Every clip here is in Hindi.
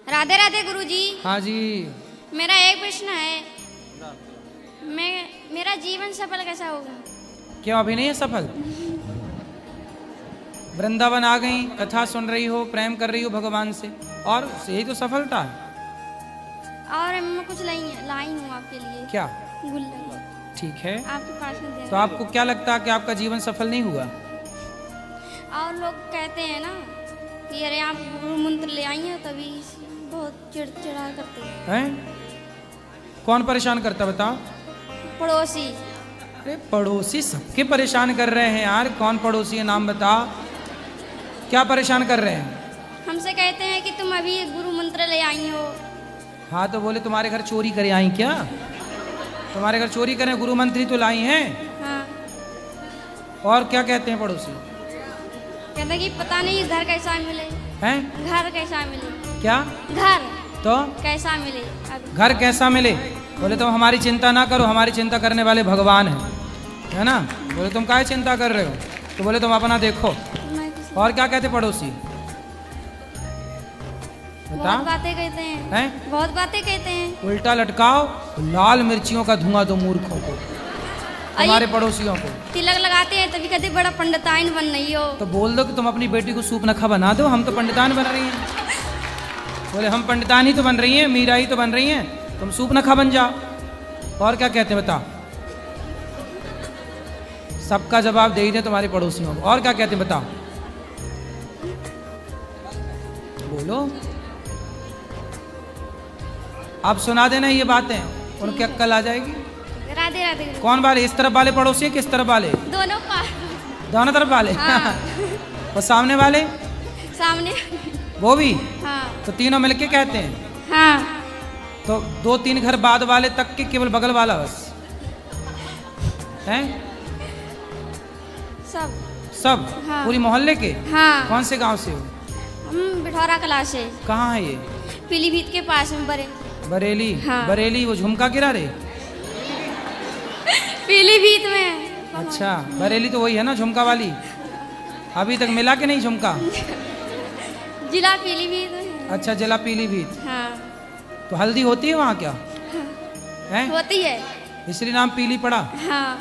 राधे राधे गुरुजी। हाँ जी। मेरा एक प्रश्न है, मेरा जीवन सफल कैसा होगा? क्यों अभी नहीं है सफल? वृंदावन आ गई, कथा सुन रही हो, प्रेम कर रही हो भगवान से, और यही तो सफलता है। और मैं कुछ लाई हूँ आपके लिए। क्या? गुल्लक। ठीक है, आपके पास में दे तो आपको क्या लगता है कि आपका जीवन सफल नहीं हुआ? और लोग कहते हैं ना कि अरे आप गुरु मंत्र ले आई हैं, तभी बहुत चिड़चिड़ा करते हैं। कौन परेशान करता बताओ? पड़ोसी। अरे पड़ोसी सबके परेशान कर रहे हैं यार। कौन पड़ोसी है, नाम बताओ। क्या परेशान कर रहे हैं? हमसे कहते हैं कि तुम अभी गुरु मंत्र ले आई हो। हाँ तो बोले तुम्हारे घर चोरी करे आई क्या? तुम्हारे घर चोरी करें, गुरु मंत्री तो लाई हैं। हाँ। और क्या कहते हैं पड़ोसी? कहते हैं कि पता नहीं घर कैसा मिले। हैं? घर कैसा मिले। क्या? घर तो कैसा मिले अभी। घर कैसा मिले? बोले तुम हमारी चिंता ना करो, हमारी चिंता करने वाले भगवान हैं, है ना। बोले तुम काहे चिंता कर रहे हो? तो बोले तुम अपना देखो। और क्या कहते पड़ोसी? बहुत बातें कहते हैं। बहुत बातें कहते हैं। उल्टा लटकाओ लाल मिर्चियों का धुआं दो मूर्खों को, तुम्हारे पड़ोसियों को। तिलक लगाते हैं तभी कहते बड़ा पंडिताइन बन रही हो। तो बोल दो कि तुम अपनी बेटी को सूप नखा बना दो, हम तो पंडितान बन रही हैं। बोले हम पंडितान ही तो बन रही हैं, मीरा ही तो बन रही हैं, तुम सूप नखा बन जाओ। और क्या कहते हैं बताओ? सबका जवाब दे ही दे तुम्हारे पड़ोसियों को। और क्या कहते हैं बताओ? बोलो, आप सुना देना ये बातें, उनकी अक्ल आ जाएगी। राधे राधे। कौन वाले? इस तरफ वाले पड़ोसी, किस तरफ वाले? दोनों तरफ वाले। हाँ। और सामने वाले? सामने वो भी। हाँ। तो तीनों मिलके कहते हैं। हाँ। तो 2-3 घर बाद वाले तक के, केवल बगल वाला बस हैं? सब? हाँ। पूरी मोहल्ले के? हाँ। कौन से गांव से हो? हम बिठौरा कला से। कहाँ है ये? पीलीभीत के पास में बरेली। हाँ। बरेली वो झुमका गिरा रे? पीलीभीत में। अच्छा, बरेली तो वही है ना झुमका वाली। अभी तक मिला कि नहीं झुमका? जिला पीलीभीत। अच्छा, जिला पीलीभीत। हाँ। तो हल्दी होती है वहाँ क्या? हैं? होती है, इसलिए नाम पीली पड़ा। हाँ।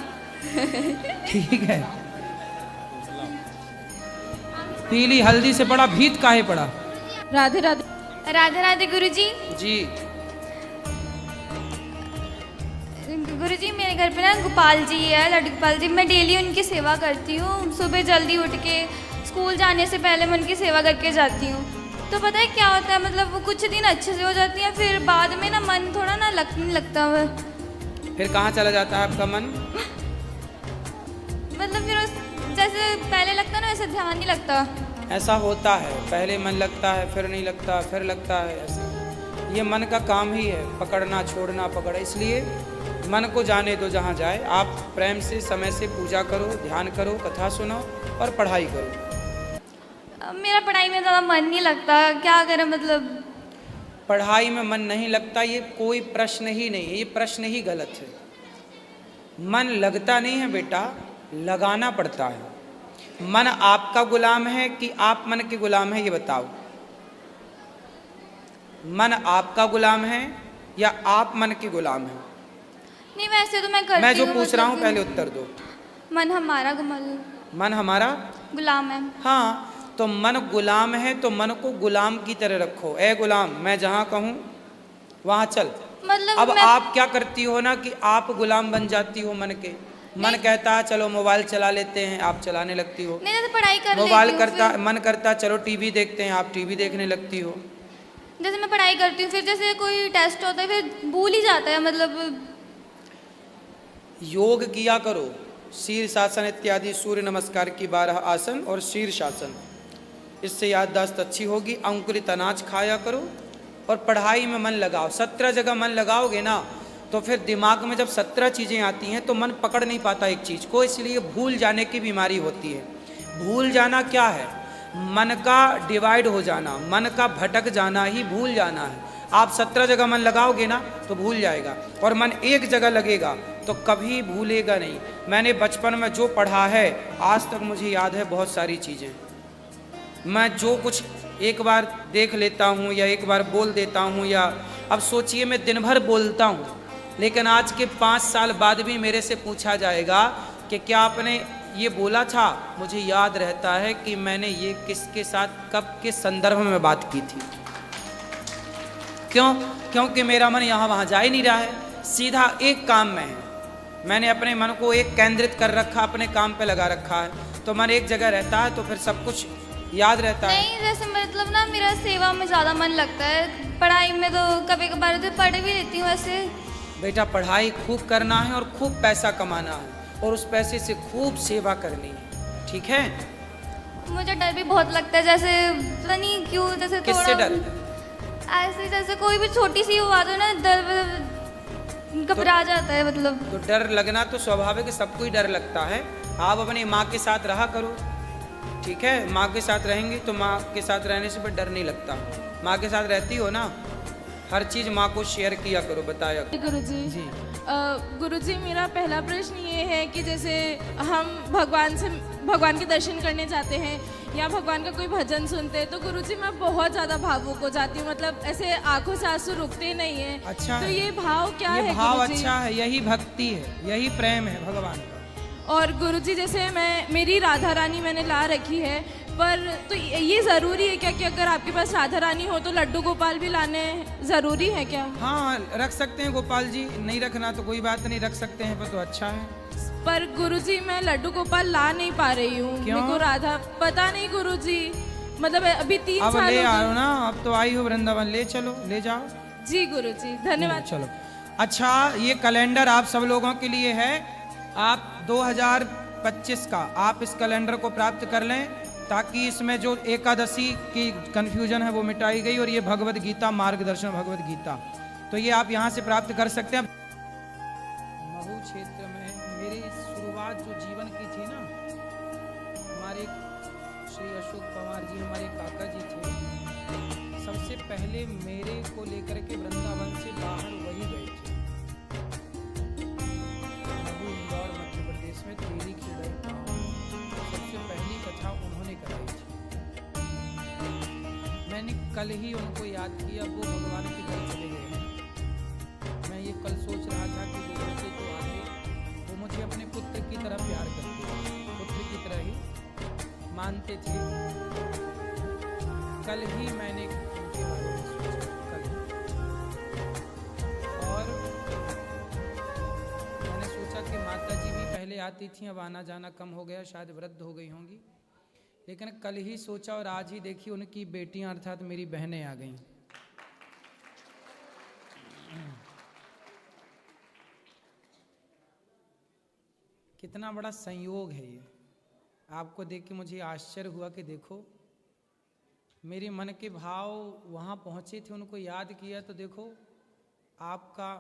ठीक है, पीली हल्दी से पड़ा, भीत काहे पड़ा? राधे राधे। राधे राधे गुरुजी। जी। गुरुजी मेरे घर पे ना गोपाल जी है, लड्डू गोपाल जी। मैं डेली उनकी सेवा करती हूँ। सुबह जल्दी उठ के स्कूल जाने से पहले मैं उनकी सेवा करके जाती हूँ। तो पता है क्या होता है, मतलब वो कुछ दिन अच्छे से हो जाती है, फिर बाद में ना मन थोड़ा ना लगने लगता है। फिर कहाँ चला जाता है आपका मन? मतलब फिर जैसे पहले लगता ना वैसे ध्यान नहीं लगता। ऐसा होता है, पहले मन लगता है, फिर नहीं लगता, फिर लगता है। ऐसा ये मन का काम ही है, पकड़ना छोड़ना पकड़। इसलिए मन को जाने दो जहाँ जाए। आप प्रेम से समय से पूजा करो, ध्यान करो, कथा सुनो और पढ़ाई करो। मेरा पढ़ाई में ज़्यादा मन नहीं लगता, क्या करें मतलब। पढ़ाई में मन नहीं लगता ये कोई प्रश्न ही नहीं है, ये प्रश्न ही गलत है। मन लगता नहीं है बेटा, लगाना पड़ता है। मन आपका गुलाम है कि आप मन के गुलाम है, ये बताओ। मन आपका गुलाम है या आप मन के गुलाम है? नहीं वैसे तो मैं करती मैं जो हूँ, पूछ रहा हूँ मतलब पहले उत्तर दो। मन हमारा मन हमारा गुलाम है। हाँ, तो मन गुलाम है तो मन को गुलाम की तरह रखो। ए गुलाम, मैं जहाँ कहूँ वहाँ चल। मतलब अब आप क्या करती हो ना कि आप गुलाम बन जाती हो मन के। मन कहता है चलो मोबाइल चला लेते हैं, आप चलाने लगती हो। नहीं जैसे पढ़ाई कर मोबाइल लेती हूँ, करता, मन करता चलो टीवी देखते हैं, आप टीवी देखने लगती हो। जैसे मैं पढ़ाई करती हूँ, फिर जैसे कोई टेस्ट होता है फिर भूल ही जाता है मतलब। योग किया करो, शीर्षासन इत्यादि, सूर्य नमस्कार की 12 आसन और शीर्षासन, इससे याददाश्त अच्छी होगी। अंकुरित अनाज खाया करो और पढ़ाई में मन लगाओ। 17 जगह मन लगाओगे ना तो फिर दिमाग में जब 17 चीज़ें आती हैं तो मन पकड़ नहीं पाता एक चीज़ को, इसलिए भूल जाने की बीमारी होती है। भूल जाना क्या है? मन का डिवाइड हो जाना, मन का भटक जाना ही भूल जाना है। आप 17 जगह मन लगाओगे ना तो भूल जाएगा, और मन एक जगह लगेगा तो कभी भूलेगा नहीं। मैंने बचपन में जो पढ़ा है आज तक मुझे याद है बहुत सारी चीज़ें। मैं जो कुछ एक बार देख लेता हूँ या एक बार बोल देता हूँ, या अब सोचिए मैं दिन भर बोलता हूँ, लेकिन आज के 5 साल बाद भी मेरे से पूछा जाएगा कि क्या आपने ये बोला था, मुझे याद रहता है कि मैंने ये किसके साथ कब के संदर्भ में बात की थी। क्यों? क्योंकि मेरा मन यहाँ वहाँ जा ही नहीं रहा है, सीधा एक काम में है। मैंने अपने मन को एक केंद्रित कर रखा, अपने काम पे लगा रखा है, तो मन एक जगह रहता है तो फिर सब कुछ याद रहता है। नहीं, जैसे मतलब ना मेरा सेवा में ज़्यादा मन लगता है, पढ़ाई में तो कभी कभार तो पढ़ भी लेती हूँ वैसे। बेटा पढ़ाई खूब करना है और खूब पैसा कमाना है, और उस पैसे से खूब सेवा करनी है, ठीक है? मुझे डर भी बहुत लगता है, जैसे पता नहीं क्यों, जैसे किससे थोड़ा डर? ऐसे जैसे कोई भी छोटी सी बात हो ना, डर घबरा जाता है मतलब। तो डर लगना तो स्वाभाविक है, सबको ही डर लगता है। आप अपनी माँ के साथ रहा करो, ठीक है? माँ के साथ रहेंगे तो माँ के साथ रहने से फिर डर नहीं लगता। माँ के साथ रहती हो ना, हर चीज़ माँ को शेयर किया करो, बताया। गुरुजी जी गुरुजी, मेरा पहला प्रश्न ये है कि जैसे हम भगवान के दर्शन करने जाते हैं या भगवान का कोई भजन सुनते हैं, तो गुरुजी मैं बहुत ज़्यादा भावुक हो जाती हूँ, मतलब ऐसे आंखों से आंसू रुकते नहीं है। अच्छा तो है। ये भाव क्या ये है भाव गुरुजी? अच्छा है, यही भक्ति है, यही प्रेम है भगवान का। और गुरुजी जैसे मेरी राधा रानी मैंने ला रखी है, पर तो ये ज़रूरी है क्या कि अगर आपके पास राधा रानी हो तो लड्डू गोपाल भी लाने ज़रूरी है क्या? हाँ रख सकते हैं गोपाल जी, नहीं रखना तो कोई बात नहीं, रख सकते हैं, पर तो अच्छा है। पर गुरुजी मैं लड्डू गोपाल ला नहीं पा रही हूँ, क्यों? मेरे को राधा पता नहीं गुरुजी, मतलब अभी 3 अब साल ले हो गए। आओ ना, अब तो आई हो वृंदावन, ले चलो, ले जाओ। जी गुरुजी, धन्यवाद। चलो। अच्छा, ये कैलेंडर आप सब लोगों के लिए है। आप 2025 का आप इस कैलेंडर को प्राप्त कर लें, ताकि इसमें जो एकादशी की कन्फ्यूजन है वो मिटाई गई, और ये भगवत गीता मार्गदर्शन भगवत गीता, तो ये आप यहाँ से प्राप्त कर सकते हैं। महू क्षेत्र में मेरी शुरुआत जो जीवन की थी ना, हमारे श्री अशोक पवार जी हमारे काका जी थे, सबसे पहले मेरे को लेकर के वृंदावन से बाहर वही गए थे। महू इंदौर मध्य प्रदेश में तेरी खेड़ई गाँव, सबसे पहली कथा उन्होंने कराई थी। मैंने कल ही उनको याद किया, वो भगवान के घर चले गए हैं। मैं ये कल सोच रहा था कि वो मुझे तो आगे, वो मुझे अपने पुत्र की तरह प्यार करते थे, पुत्र की तरह ही मानते थे। कल ही मैंने उनके बारे में सोचा, कल ही। और मैंने सोचा कि माता जी भी पहले आती थी, अब आना जाना कम हो गया, शायद वृद्ध हो गई होंगी, लेकिन कल ही सोचा और आज ही देखी उनकी बेटियां अर्थात मेरी बहनें आ गईं। कितना बड़ा संयोग है ये। आपको देख के मुझे आश्चर्य हुआ कि देखो मेरे मन के भाव वहाँ पहुँचे थे, उनको याद किया, तो देखो आपका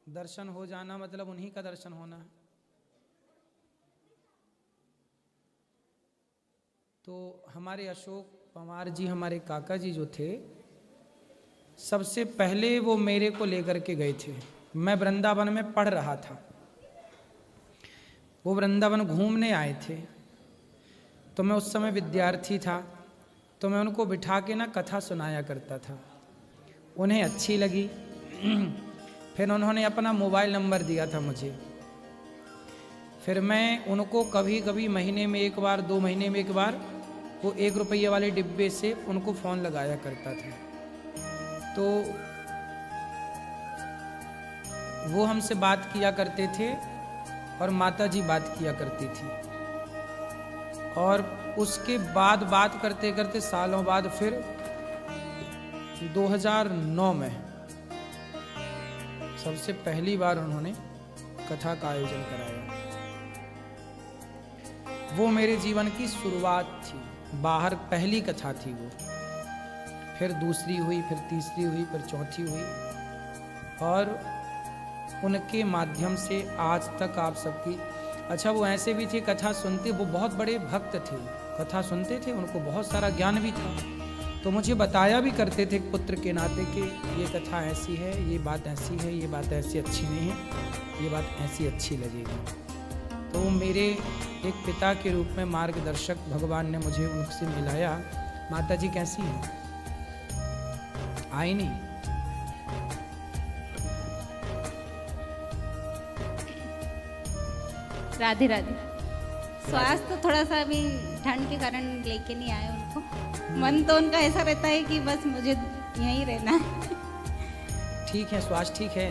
दर्शन हो जाना मतलब उन्हीं का दर्शन होना है। तो हमारे अशोक पवार जी हमारे काका जी जो थे, सबसे पहले वो मेरे को लेकर के गए थे। मैं वृंदावन में पढ़ रहा था, वो वृंदावन घूमने आए थे, तो मैं उस समय विद्यार्थी था, तो मैं उनको बिठा के ना कथा सुनाया करता था। उन्हें अच्छी लगी, फिर उन्होंने अपना मोबाइल नंबर दिया था मुझे। फिर मैं उनको कभी कभी महीने में एक बार, 2 महीने में एक बार, वो 1 रुपये वाले डिब्बे से उनको फ़ोन लगाया करता था। तो वो हमसे बात किया करते थे और माता जी बात किया करती थी। और उसके बाद बात करते करते सालों बाद फिर 2009 में सबसे पहली बार उन्होंने कथा का आयोजन कराया। वो मेरे जीवन की शुरुआत थी, बाहर पहली कथा थी वो। फिर दूसरी हुई, फिर तीसरी हुई, फिर चौथी हुई, और उनके माध्यम से आज तक आप सबकी। अच्छा, वो ऐसे भी थे, कथा सुनते, वो बहुत बड़े भक्त थे, कथा सुनते थे, उनको बहुत सारा ज्ञान भी था, तो मुझे बताया भी करते थे पुत्र के नाते कि ये कथा ऐसी है, ये बात ऐसी है, ये बात ऐसी अच्छी नहीं है, ये बात ऐसी अच्छी लगेगी। तो वो मेरे एक पिता के रूप में मार्गदर्शक भगवान ने मुझे उनसे मिलाया, माता जी कैसी हैं? आई नहीं? राधे राधे। स्वास्थ्य तो थोड़ा सा अभी ठंड के कारण लेके नहीं आए उनको। मन तो उनका ऐसा रहता है कि बस मुझे यहीं रहना है। ठीक है, स्वास्थ्य ठीक है,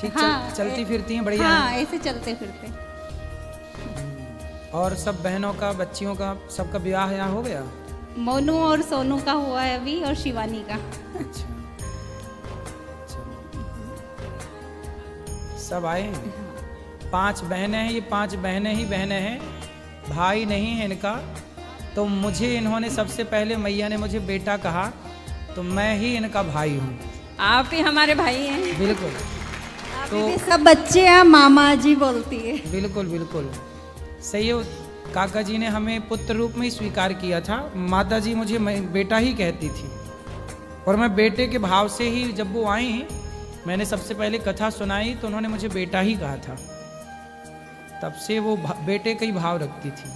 ठीक हाँ, चलती फिरती हैं, बढ़िया हाँ हैं? ऐसे चलते फिरते। और सब बहनों का, बच्चियों का, सबका ब्याह यहाँ हो गया? मोनू और सोनू का हुआ है अभी, और शिवानी का। अच्छा, सब आए हैं? 5 बहनें हैं, ये 5 बहनें ही बहनें हैं, भाई नहीं है इनका। तो मुझे इन्होंने सबसे पहले, मैया ने मुझे बेटा कहा, तो मैं ही इनका भाई हूँ। आप ही हमारे भाई हैं। बिल्कुल। तो सब बच्चे हैं, मामा जी बोलती है। बिल्कुल बिल्कुल सही है। काका जी ने हमें पुत्र रूप में ही स्वीकार किया था। माता जी मुझे बेटा ही कहती थी, और मैं बेटे के भाव से ही, जब वो आई, मैंने सबसे पहले कथा सुनाई तो उन्होंने मुझे बेटा ही कहा था। तब से वो बेटे का ही भाव रखती थी।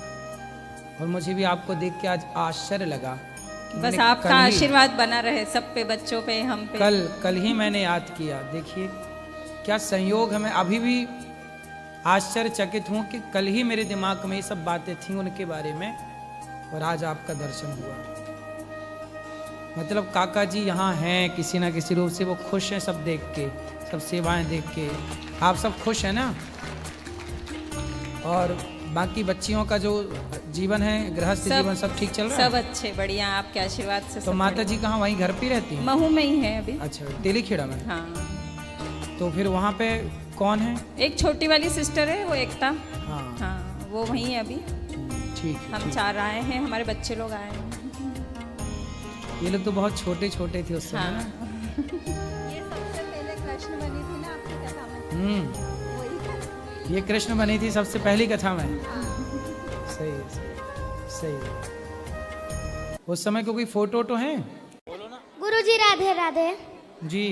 और मुझे भी आपको देख के आज आश्चर्य लगा कि बस मैंने आपका कल ही- आशीर्वाद बना रहे सब पे, बच्चों पे, हम पे। कल ही मैंने याद किया। देखिए क्या संयोग है। मैं अभी भी आश्चर्यचकित हूँ कि कल ही मेरे दिमाग में ये सब बातें थी उनके बारे में, और आज आपका दर्शन हुआ। मतलब काका जी यहाँ हैं किसी ना किसी रूप से, वो खुश हैं सब देख के, सब सेवाएं देख के। आप सब खुश हैं ना? और बाकी बच्चियों का जो जीवन है, गृहस्थ जीवन, सब ठीक चल रहा है? सब अच्छे, बढ़िया, आपके आशीर्वाद से। तो माता जी कहाँ, वहीं घर पे ही रहती हैं? महू में ही है अभी। अच्छा, तेलीखेड़ा में। हाँ, तो फिर वहाँ पे कौन है? एक छोटी वाली सिस्टर है, वो एकता। हाँ, हाँ, वो वहीं है अभी। ठीक है, हम ठीक। 4 आए हैं, हमारे बच्चे लोग आए हैं। ये लोग तो बहुत छोटे छोटे थे उस समय हाँ। ना। ये सबसे पहले कृष्ण बनी थी ना आपकी कथा में। ये कृष्ण बनी थी सबसे पहली कथा में। सही है, सही है। उस समय को कोई फोटो है? गुरुजी राधे राधे। जी,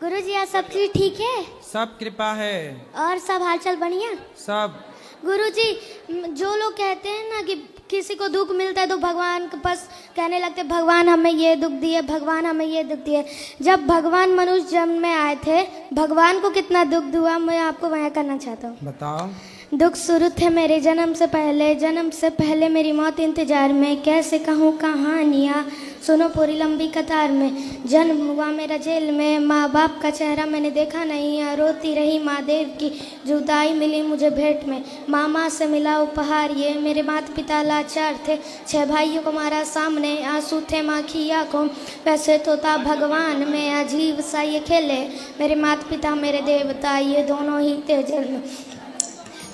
गुरुजी आज सब चीज ठीक है? सब कृपा है, और सब हालचाल बढ़िया? सब। गुरुजी, जो लोग कहते हैं ना कि किसी को दुख मिलता है तो भगवान के पास कहने लगते भगवान हमें ये दुख दिए, भगवान हमें ये दुख दिए। जब भगवान मनुष्य जन्म में आए थे, भगवान को कितना दुख हुआ, मैं आपको बयां करना चाहता हूँ। बताओ। दुख शुरू थे मेरे जन्म से पहले मेरी मौत इंतजार में, कैसे कहूँ कहानियाँ, सुनो पूरी लंबी कतार में। जन्म हुआ मेरा जेल में, माँ बाप का चेहरा मैंने देखा नहीं, रोती रही माँ देव की जुदाई मिली मुझे भेंट में। मामा से मिला उपहार ये, मेरे माता पिता लाचार थे, 6 भाइयों को मारा सामने, आंसू थे माँ की आंखों। वैसे तो था भगवान में अजीब सा ये खेले, मेरे माता पिता मेरे देवता ये दोनों ही थे जन्म।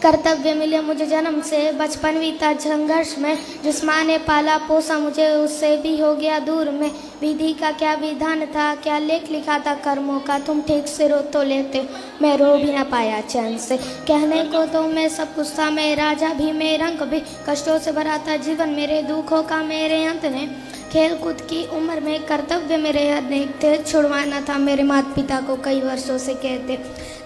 कर्तव्य मिले मुझे जन्म से, बचपन बीता संघर्ष में, जिस माँ ने पाला पोसा मुझे उससे भी हो गया दूर में। विधि का क्या विधान था, क्या लेख लिखा था कर्मों का, तुम ठीक से रो तो लेते, मैं रो भी ना पाया चैन से। कहने को तो मैं सब कुछ था, मैं राजा भी, मैं रंग भी, कष्टों से भरा था जीवन मेरे, दुखों का मेरे अंत ने। खेल कूद की उम्र में कर्तव्य मेरे अनेक थे, छुड़वाना था मेरे माता पिता को कई वर्षों से कहते।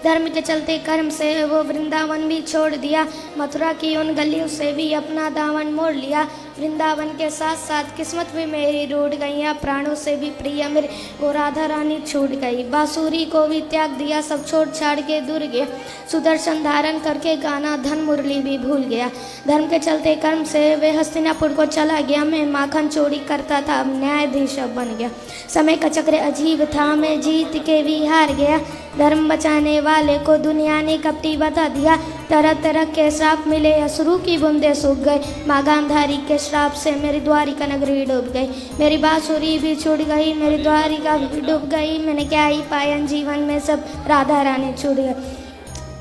धर्म के चलते कर्म से वो वृंदावन भी छोड़ दिया, मथुरा की उन गलियों से भी अपना दामन मोड़ लिया। वृंदावन के साथ साथ किस्मत भी मेरी रूठ गई, प्राणों से भी प्रिय मेरे वो राधा रानी छूट गई। बांसुरी को भी त्याग दिया, सब छोड़ छाड़ के दूर गया, सुदर्शन धारण करके गाना धन मुरली भी भूल गया। धर्म के चलते कर्म से वे हस्तिनापुर को चला गया, मैं माखन चोरी करता था अब न्यायाधीश बन गया। समय का चक्र अजीब था, मैं जीत के भी हार गया, धर्म बचाने वाले को दुनिया ने कपटी बता दिया। तरह तरह के श्राप मिले, असुरू की बूंदे सूख गए, माँ गांधारी के श्राप से मेरी द्वारिका नगरी डूब गई। मेरी बांसुरी भी छूट गई, मेरी द्वारिका भी डूब गई, मैंने क्या ही पाया जीवन में, सब राधा रानी छूट गई।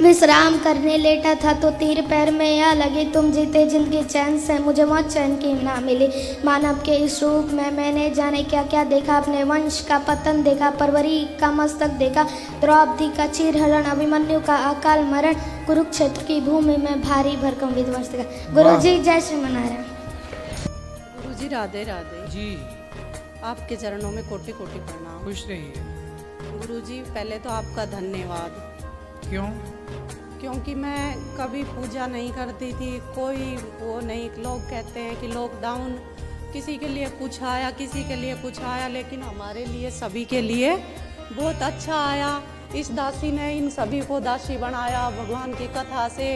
विश्राम करने लेटा था तो तीर पैर में आ लगे, तुम जीते जिंदगी चैन से, मुझे मौत चैन की ना मिली। मानव के इस रूप में मैंने जाने क्या क्या देखा, अपने वंश का पतन देखा, परवरी का मस्तक देखा, द्रौपदी का चीरहरण, अभिमन्यु का अकाल मरण, कुरुक्षेत्र की भूमि में भारी भरकम विध्वंस देखा। गुरुजी जय श्री मनारायण। गुरुजी राधे राधे जी, आपके चरणों में कोटि कोटि प्रणाम। खुश रहिए। गुरुजी पहले तो आपका धन्यवाद, क्यों? क्योंकि मैं कभी पूजा नहीं करती थी, कोई वो नहीं। लोग कहते हैं कि लॉकडाउन किसी के लिए कुछ आया, किसी के लिए कुछ आया, लेकिन हमारे लिए सभी के लिए बहुत अच्छा आया। इस दासी ने इन सभी को दासी बनाया। भगवान की कथा से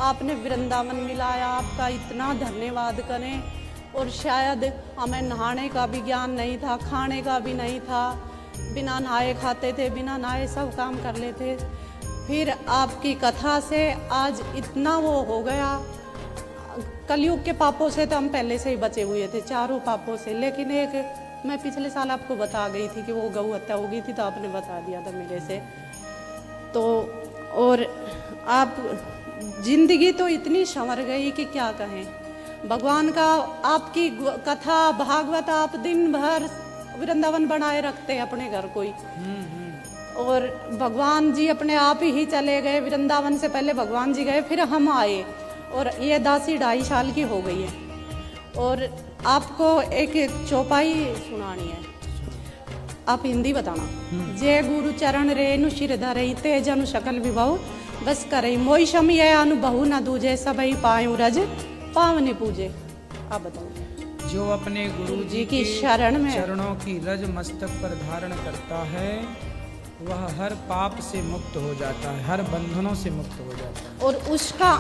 आपने वृंदावन मिलाया, आपका इतना धन्यवाद करें। और शायद हमें नहाने का भी ज्ञान नहीं था, खाने का भी नहीं था, बिना नहाए खाते थे, बिना नहाए सब काम कर लेते। फिर आपकी कथा से आज इतना वो हो गया। कलयुग के पापों से तो हम पहले से ही बचे हुए थे, चारों पापों से। लेकिन एक मैं पिछले साल आपको बता गई थी कि वो गौ हत्या हो गई थी, तो आपने बता दिया था मेरे से। तो और आप जिंदगी तो इतनी संवर गई कि क्या कहें। भगवान का आपकी कथा भागवत आप दिन भर वृंदावन बनाए रखते हैं अपने घर कोई। और भगवान जी अपने आप ही चले गए वृंदावन से। पहले भगवान जी गए, फिर हम आए। और ये दासी 2.5 साल की हो गई है। और आपको एक चौपाई सुनानी है, आप हिंदी बताना। जय गुरु चरण रेनु शिर धरई, तेज अनु सकल विभव बस करई, मोई शमी अनुभव न दूजे, सबई पायु रज पावने पूजे। आप बताओ। जो अपने गुरु जी की शरण में चरणों की रज मस्तक पर धारण करता है, वह हर पाप से मुक्त हो जाता है, हर बंधनों से मुक्त हो जाता है। और उसका